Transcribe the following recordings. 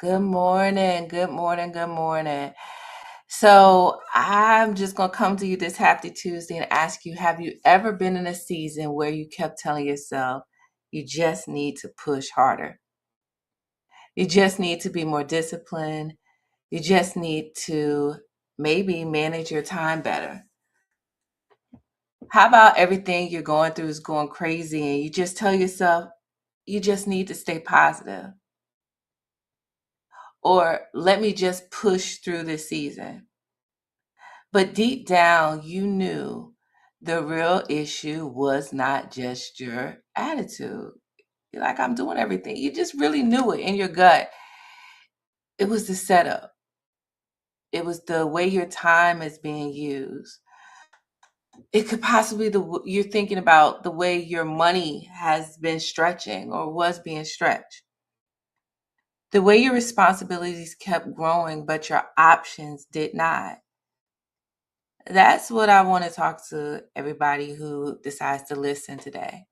Good morning. Good morning. Good morning. So, I'm just going to come to you this happy Tuesday and ask you, have you ever been in a season where you kept telling yourself you just need to push harder? You just need to be more disciplined. You just need to maybe manage your time better. How about everything you're going through is going crazy and you just tell yourself you just need to stay positive? Or let me just push through this season. But deep down, you knew the real issue was not just your attitude. You're like, I'm doing everything. You just really knew it in your gut. It was the setup, it was the way your time is being used. It could possibly you're thinking about the way your money has been stretching or was being stretched. The way your responsibilities kept growing, but your options did not. That's what I want to talk to everybody who decides to listen today.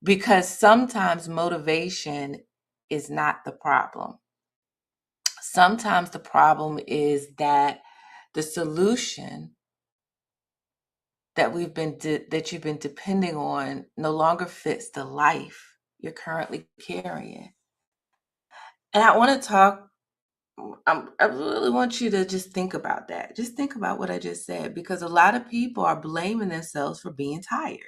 Because sometimes motivation is not the problem. Sometimes the problem is that the solution that you've been depending on no longer fits the life you're currently carrying. And I want to talk I really want you to just think about that. Just think about what I just said because a lot of people are blaming themselves for being tired.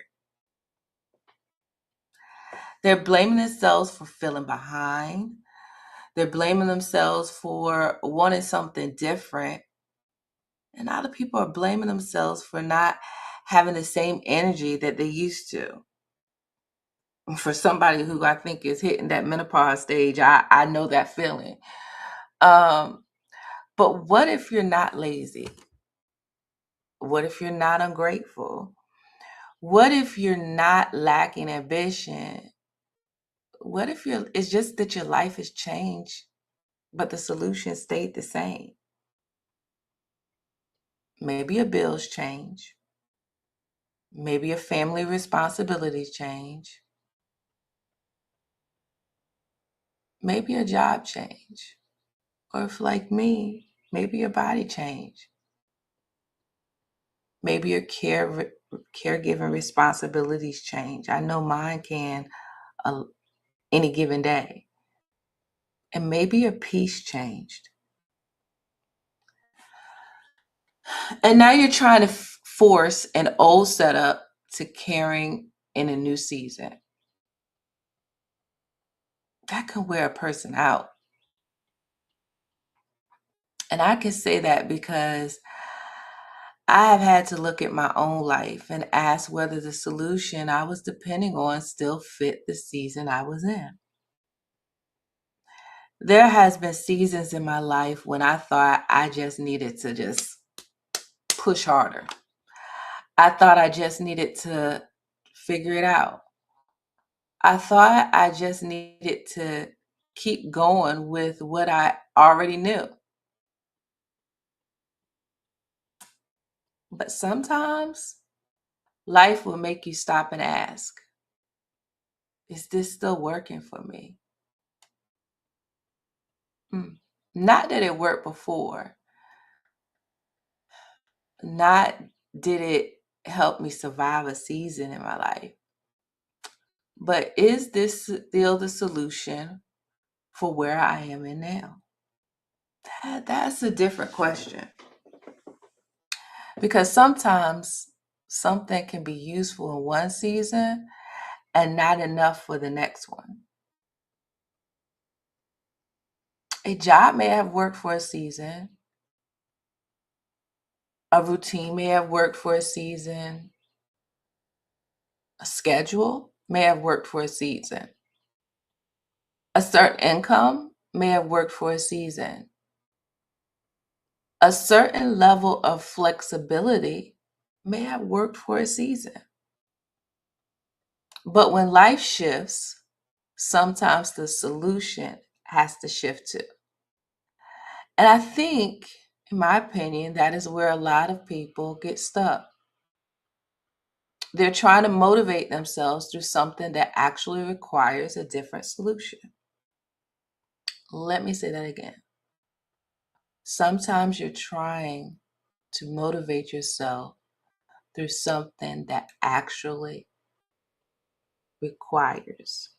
They're blaming themselves for feeling behind. They're blaming themselves for wanting something different. And other people are blaming themselves for not having the same energy that they used to. For somebody who I think is hitting that menopause stage, I know that feeling. Um, but what if you're not lazy? What if you're not ungrateful? What if you're not lacking ambition? What if it's just that your life has changed, but the solution stayed the same? Maybe your bills change. Maybe your family responsibilities change. Maybe your job change. Or if like me, maybe your body change. Maybe your caregiving responsibilities change. I know mine can uh, any given day. And maybe your peace changed. And now you're trying to force an old setup to carrying in a new season. That can wear a person out. And I can say that because I have had to look at my own life and ask whether the solution I was depending on still fit the season I was in. There has been seasons in my life when I thought I just needed to just push harder. I thought I just needed to figure it out. I thought I just needed to keep going with what I already knew. But sometimes life will make you stop and ask, is this still working for me? Not that it worked before, not did it help me survive a season in my life, but is this still the solution for where I am in now? That's a different question because sometimes something can be useful in one season and not enough for the next one. A job may have worked for a season, a routine may have worked for a season, a schedule may have worked for a season, a certain income may have worked for a season, a certain level of flexibility may have worked for a season. But when life shifts, sometimes the solution has to shift too. And I think, in my opinion, that is where a lot of people get stuck. They're trying to motivate themselves through something that actually requires a different solution. Let me say that again. Sometimes you're trying to motivate yourself through something that actually requires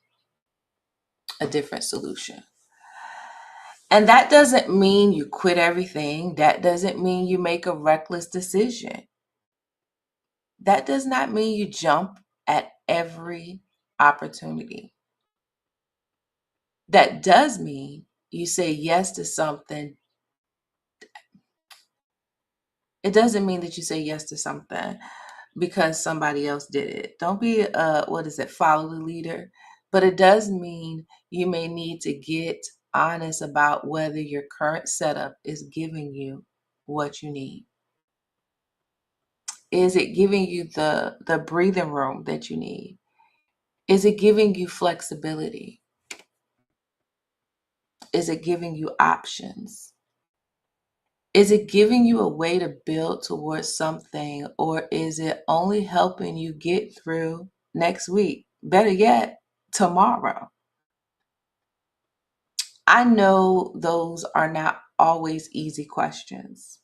a different solution. And that doesn't mean you quit everything. That doesn't mean you make a reckless decision. That does not mean you jump at every opportunity. That does mean you say yes to something. It doesn't mean that you say yes to something because somebody else did it. Don't be follow the leader. But it does mean you may need to get honest about whether your current setup is giving you what you need. Is it giving you the breathing room that you need? Is it giving you flexibility? Is it giving you options? Is it giving you a way to build towards something, or is it only helping you get through next week? Better yet, tomorrow. I know those are not always easy questions,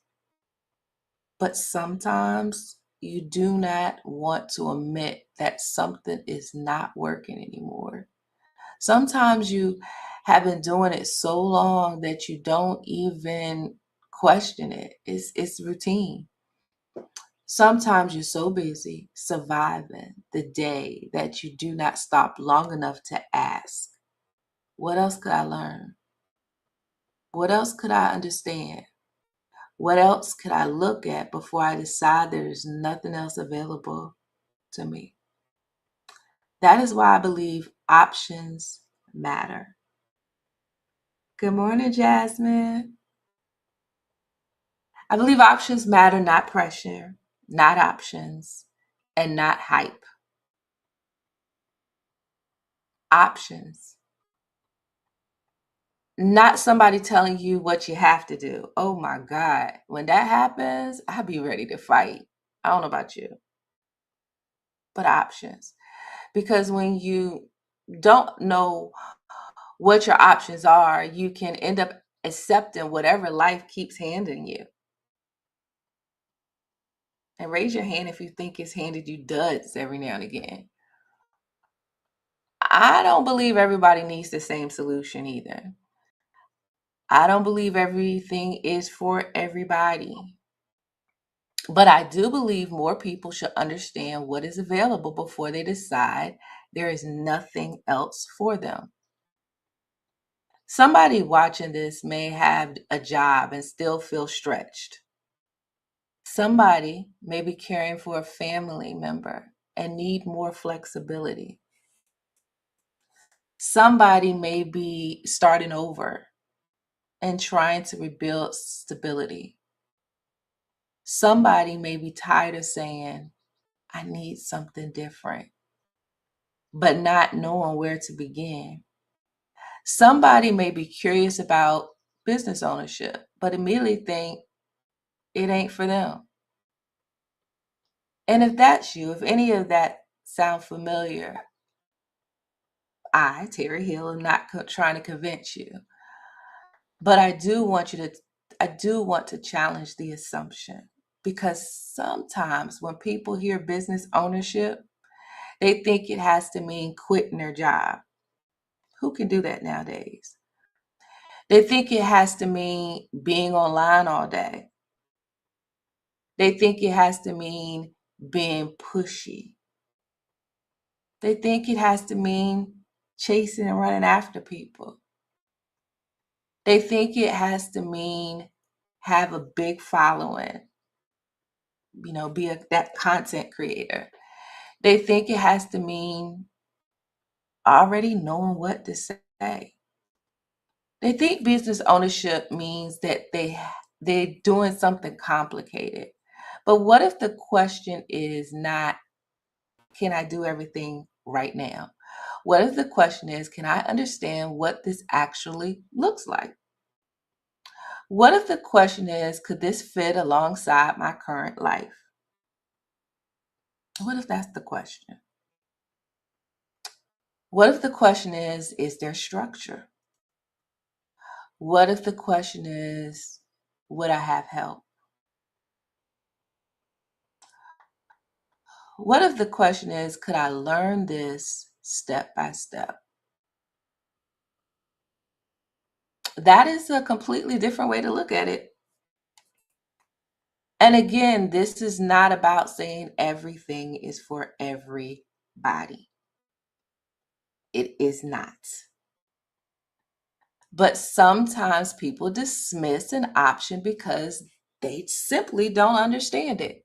but sometimes you do not want to admit that something is not working anymore. Sometimes you have been doing it so long that you don't even question it. It's routine. Sometimes you're so busy surviving the day that you do not stop long enough to ask, what else could I learn? What else could I understand? What else could I look at before I decide there's nothing else available to me? That is why I believe options matter. Good morning, Jasmine. I believe options matter, not pressure, not options, and not hype. Options. Not somebody telling you what you have to do. Oh my God. When that happens, I'll be ready to fight. I don't know about you, but options. Because when you don't know what your options are, you can end up accepting whatever life keeps handing you. And raise your hand if you think it's handed you duds every now and again. I don't believe everybody needs the same solution either. I don't believe everything is for everybody. But I do believe more people should understand what is available before they decide there is nothing else for them. Somebody watching this may have a job and still feel stretched. Somebody may be caring for a family member and need more flexibility. Somebody may be starting over and trying to rebuild stability. Somebody may be tired of saying, I need something different, but not knowing where to begin. Somebody may be curious about business ownership, but immediately think it ain't for them. And if that's you, if any of that sound familiar, I, Terry Hill, am not trying to convince you, but I do want to challenge the assumption because sometimes when people hear business ownership, they think it has to mean quitting their job. Who can do that nowadays? They think it has to mean being online all day. They think it has to mean being pushy. They think it has to mean chasing and running after people. They think it has to mean have a big following, be that content creator. They think it has to mean already knowing what to say. They think business ownership means that they're doing something complicated. But what if the question is not, can I do everything right now? What if the question is, can I understand what this actually looks like? What if the question is, could this fit alongside my current life? What if that's the question? What if the question is there structure? What if the question is, would I have help? What if the question is, could I learn this step by step? That is a completely different way to look at it. And again, this is not about saying everything is for everybody. It is not. But sometimes people dismiss an option because they simply don't understand it.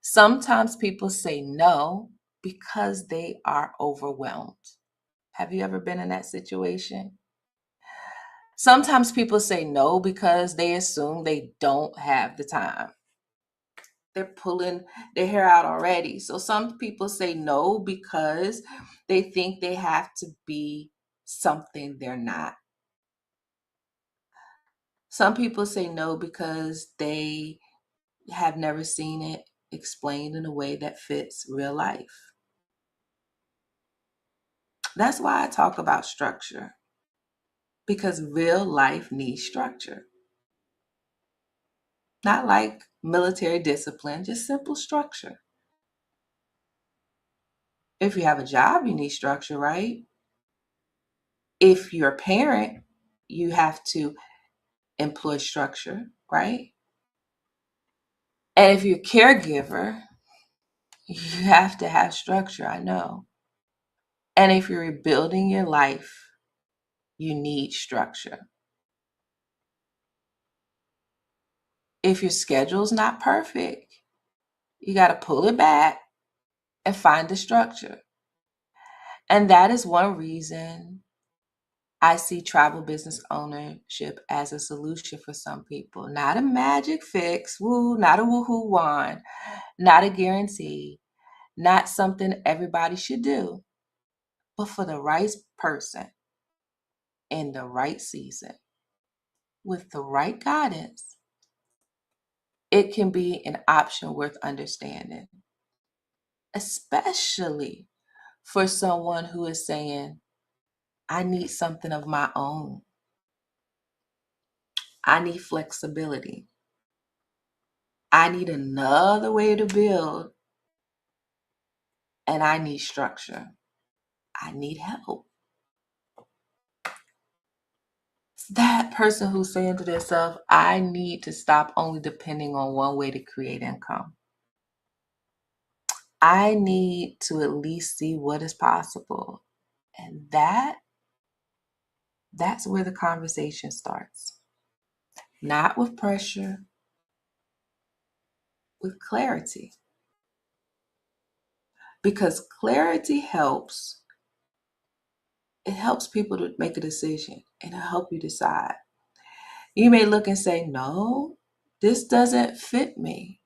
Sometimes people say no because they are overwhelmed. Have you ever been in that situation? Sometimes people say no because they assume they don't have the time. They're pulling their hair out already. So some people say no because they think they have to be something they're not. Some people say no because they have never seen it explained in a way that fits real life. That's why I talk about structure, because real life needs structure. Not like military discipline, just simple structure. If you have a job, you need structure, right? If you're a parent, you have to employ structure, right? And if you're a caregiver, you have to have structure, I know. And if you're rebuilding your life, you need structure. If your schedule's not perfect, you got to pull it back and find the structure. And that is one reason I see travel business ownership as a solution for some people. Not a magic fix, woo, not a woohoo wand, not a guarantee, not something everybody should do, but for the right person in the right season with the right guidance, it can be an option worth understanding, especially for someone who is saying, I need something of my own. I need flexibility. I need another way to build, and I need structure. I need help. It's that person who's saying to themselves, I need to stop only depending on one way to create income. I need to at least see what is possible. And that's where the conversation starts. Not with pressure, with clarity. Because clarity helps. It helps people to make a decision and it'll help you decide. You may look and say, no, this doesn't fit me.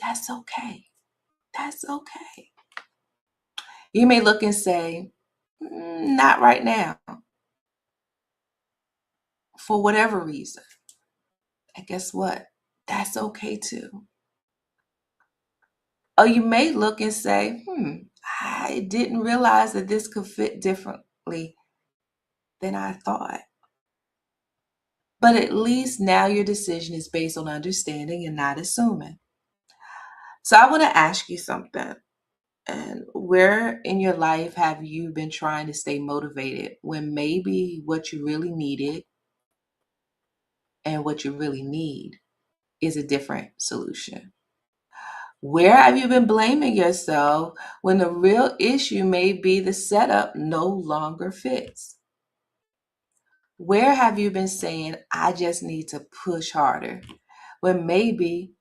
That's okay. That's okay. You may look and say, not right now, for whatever reason. And guess what? That's okay too. Or you may look and say, I didn't realize that this could fit differently than I thought. But at least now your decision is based on understanding and not assuming. So I want to ask you something. And where in your life have you been trying to stay motivated when maybe what you really needed and what you really need is a different solution? Where have you been blaming yourself when the real issue may be the setup no longer fits? Where have you been saying, I just need to push harder, when maybe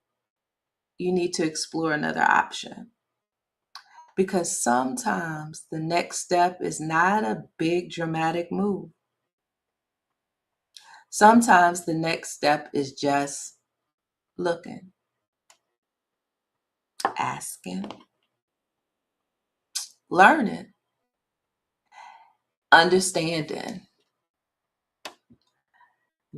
you need to explore another option? Because sometimes the next step is not a big dramatic move. Sometimes the next step is just looking, asking, learning, understanding,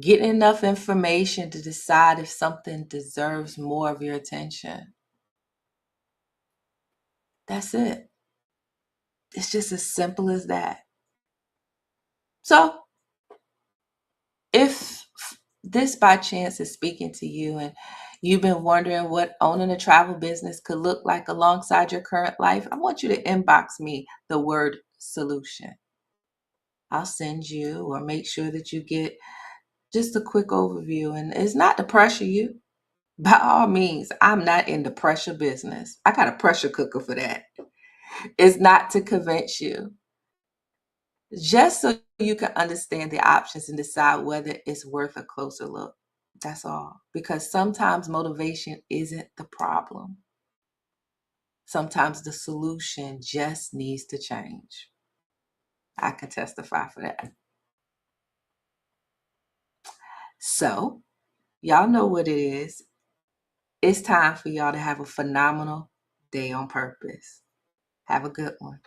getting enough information to decide if something deserves more of your attention. That's it. It's just as simple as that. So this by chance is speaking to you and you've been wondering what owning a travel business could look like alongside your current life, I want you to inbox me the word solution. I'll send you or make sure that you get just a quick overview. And it's not to pressure you. By all means, I'm not in the pressure business. I got a pressure cooker for that. It's not to convince you, just so you can understand the options and decide whether it's worth a closer look. That's all. Because sometimes motivation isn't the problem. Sometimes the solution just needs to change. I can testify for that. So, y'all know what it is. It's time for y'all to have a phenomenal day on purpose. Have a good one.